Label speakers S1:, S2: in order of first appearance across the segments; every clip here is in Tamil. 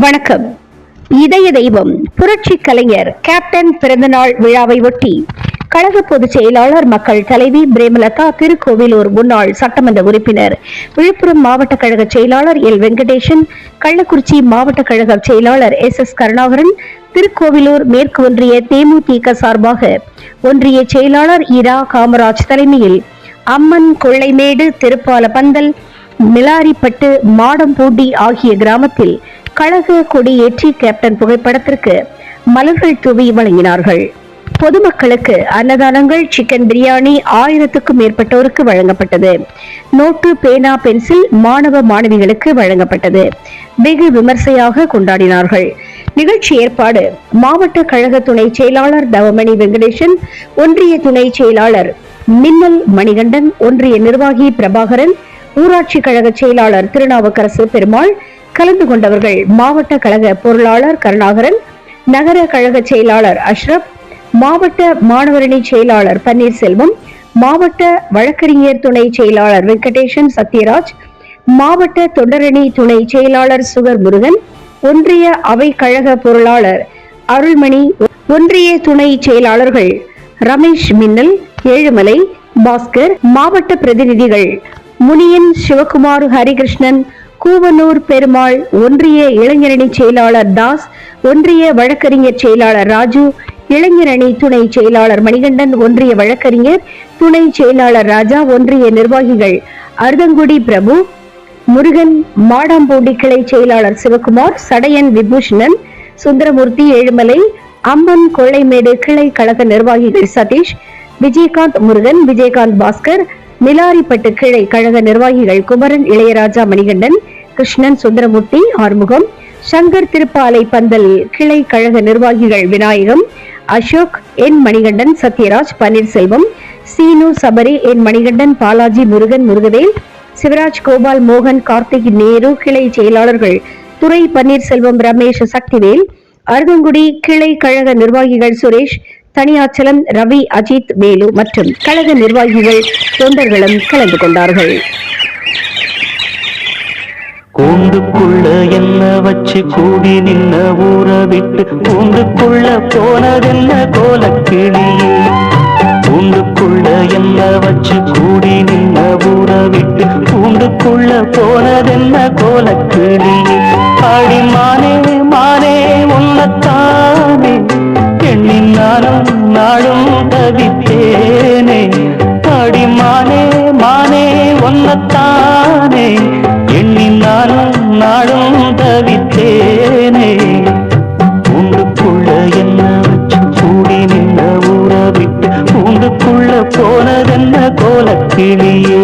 S1: வணக்கம். இதய தெய்வம் புரட்சி கலைஞர் கேப்டன் பிறந்தநாள் விழாவை ஒட்டி கழக பொதுச் செயலாளர் மக்கள் தலைவி பிரேமலதா, திருக்கோவிலூர் முன்னாள் சட்டமன்ற உறுப்பினர், விழுப்புரம் மாவட்ட கழக செயலாளர் எல் வெங்கடேசன், கள்ளக்குறிச்சி மாவட்ட கழக செயலாளர் எஸ் கருணாகரன், திருக்கோவிலூர் மேற்கு ஒன்றிய தேமுதிக சார்பாக ஒன்றிய செயலாளர் இரா காமராஜ் தலைமையில் அம்மன் கொள்ளைமேடு, திருப்பால பந்தல், மிலாரிப்பட்டு, மாடம்பூண்டி ஆகிய கிராமத்தில் கழக கொடியேற்றி கேப்டன் புகைப்படத்திற்கு மலர்கள் தூவி வழங்கினார்கள். பொதுமக்களுக்கு அன்னதானங்கள், சிக்கன் பிரியாணி 1000க்கும் மேற்பட்டோருக்கு வழங்கப்பட்டது. நோட்டு, பேனா, பென்சில் மாணவ மாணவிகளுக்கு வழங்கப்பட்டது. வெகு விமர்சையாக கொண்டாடினார்கள். நிகழ்ச்சி ஏற்பாடு மாவட்ட கழக துணை செயலாளர் தவமணி வெங்கடேசன், ஒன்றிய துணை செயலாளர் மின்னல் மணிகண்டன், ஒன்றிய நிர்வாகி பிரபாகரன், ஊராட்சி கழக செயலாளர் திருநாவுக்கரசு பெருமாள். கலந்து கொண்டவர்கள் மாவட்ட கழக பொருளாளர் கருணாகரன், நகர கழக செயலாளர் அஷ்ரப், மாவட்ட மாணவரணி செயலாளர் பன்னீர்செல்வம், மாவட்ட வழக்கறிஞர் துணை செயலாளர் வெங்கடேசன் சத்யராஜ், மாவட்ட தொண்டரணி துணை செயலாளர் சுகர் முருகன், ஒன்றிய அவை கழக பொருளாளர் அருள்மணி, ஒன்றிய துணை செயலாளர்கள் ரமேஷ், மின்னல், ஏழுமலை, பாஸ்கர், மாவட்ட பிரதிநிதிகள் முனியன், சிவகுமார், ஹரிகிருஷ்ணன், கூவனூர் பெருமாள், ஒன்றிய இளைஞரணி செயலாளர் தாஸ், ஒன்றிய வழக்கறிஞர் செயலாளர் ராஜு, இளைஞரணி துணை செயலாளர் மணிகண்டன், ஒன்றிய வழக்கறிஞர் துணை செயலாளர் ராஜா, ஒன்றிய நிர்வாகிகள் அர்தங்குடி பிரபு, முருகன், மாடாம்பூண்டி கிளை செயலாளர் சிவகுமார், சடையன் விபூஷணன், சுந்தரமூர்த்தி, ஏழுமலை, அம்மன் கொள்ளைமேடு கிளை கழக நிர்வாகிகள் சதீஷ், விஜயகாந்த், முருகன், விஜயகாந்த், பாஸ்கர், மிலாரிப்பட்டு கிளை கழக நிர்வாகிகள் குமரன், இளையராஜா, மணிகண்டன், கிருஷ்ணன், சுந்தரமூர்த்தி, ஆறுமுகம், சங்கர், திருப்பாலை பந்தல் கிளை கழக நிர்வாகிகள் விநாயகம், அசோக், என் மணிகண்டன், சத்யராஜ், பன்னீர்செல்வம், சீனு, சபரி, என் மணிகண்டன், பாலாஜி, முருகன், முருகவேல், சிவராஜ், கோபால், மோகன், கார்த்திக், நேரு கிளை செயலாளர்கள் துரை, பன்னீர்செல்வம், ரமேஷ், சக்திவேல், அருதங்குடி கிளை கழக நிர்வாகிகள் சுரேஷ், தனியாச்சலம், ரவி, அஜித், வேலு மற்றும் கழக நிர்வாகிகள் தொண்டர்களும் கலந்து கொண்டார்கள்.
S2: கூண்டுக்குள்ள என்ன வச்சு கூடி நின்ன ஊற விட்டு கூண்டுக்குள்ள போனதென்ன கோலக்கிளியே, கூண்டுக்குள்ள என்ன வச்சு கூடி நின்ன ஊற விட்டு கூண்டுக்குள்ள போனதென்ன கோலக்கிளியே, ஆடி மானே மானே உன்னத்தானே எண்ணி நானும் நாடும் தவித்தேனே, ஆடி மானே மானே உன்னத்தானே எண்ணி நானும் நாடும் தவித்தேனே, கூண்டுக்குள்ள என்ன வச்சு கூடி நின்ன ஊற விட்டு கூண்டுக்குள்ள போனதென்ன கோலக்கிளியே.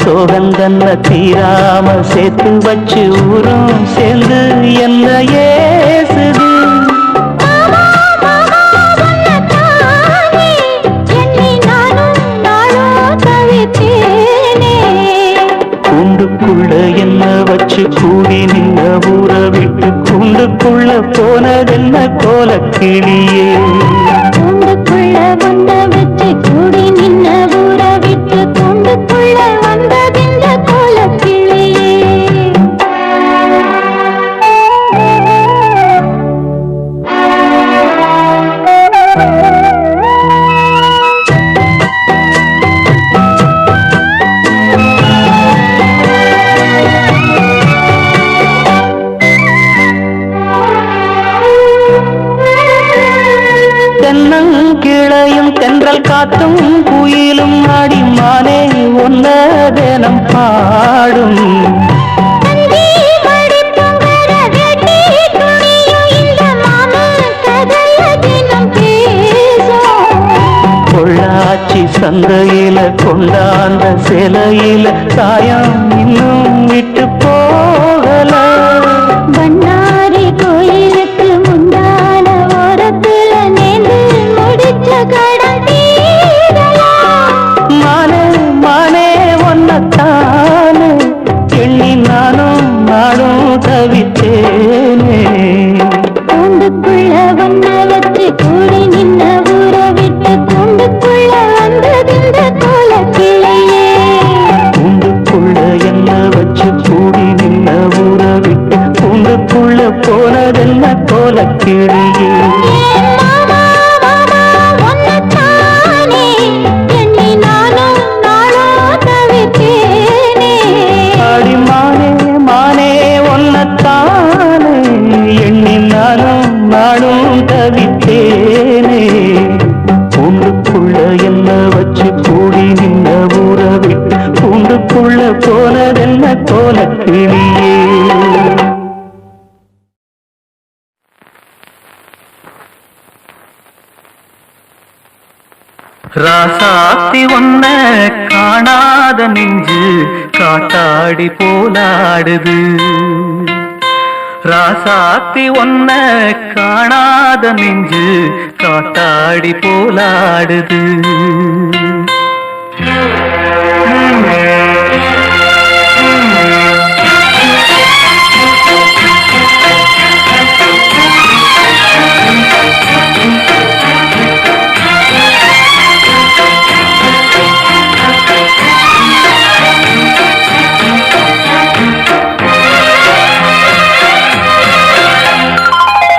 S2: சோகந்தன்ன தீராம சேர்த்து வச்சு ஊரும் சேர்ந்து என்ன ஏசுது, கூண்டுக்குள்ள என்ன வச்சு கூடி நின்ன ஊற விட்டு கூண்டுக்குள்ள போனதென்ன கோலக்கிளியே,
S3: கூண்டுக்குள்ள வந்த வச்சு கூடி நின்ன ஊற விட்டு கூண்டுக்குள்ள வந்ததென்ன கோலக்கிளியே.
S2: கிளையும் தென்றல் காத்தும் குயிலும் அடிமானே ஒன்ன தினம் பாடும்
S3: தந்தி மடிப்புங்கர வெட்டி துணியும் இந்த மாமன் கதைய தினம் பேசும்
S2: பொள்ளாச்சி சந்தையில கொண்டாந்த சிலையில சாயம் இன்னும் விட்டு போகல
S3: பண்ணாரி கோயிலுக்கு முந்தான ஓரத்துல நேர்ந்து முடிச்ச கடன் தீரலாம்
S2: மானே மானே ஒன்னத்தானே எண்ணி நானும் நாடும் தவித்தேனே
S3: கூண்டுக்குள்ள ஒன்ன வச்சு கூடி நின்ன ஊற விட்டு கூண்டுக்குள்ள வந்ததிந்த கோலக்கிளையே
S2: கூண்டுக்குள்ள என்ன வச்சு கூடி நின்ன ஊற விட்டு கூண்டுக்குள்ள போனதென்ன கோலக்கிளியே
S3: ஏன் மாமா மாமா ஒன்னத்தானே எண்ணி நானும் நாளும் தவித்தேனே
S2: அடிமானே மானே ஒன்னத்தானே எண்ணி நானும் நாடும் தவித்தேனே கூண்டுக்குள்ள என்ன வச்சு கூடி நின்ன ஊற விட்டு கூண்டுக்குள்ள போனதென்ன கோலக்கிளியே ராசாத்தி ஒன்ன காணாத நெஞ்சு காட்டாடி போலாடுது ராசாத்தி ஒன்ன காணாத நெஞ்சு காட்டாடி போலாடுது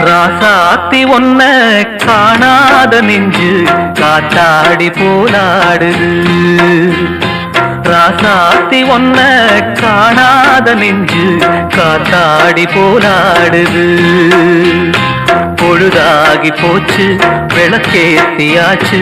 S2: ராசாத்தி ஒன்ன காணாத நெஞ்சு காத்தாடி போலாடுது ராசாத்தி ஒன்ன காணாத நெஞ்சு காத்தாடி போலாடுது பொழுதாகி போச்சு விளக்கேத்தியாச்சு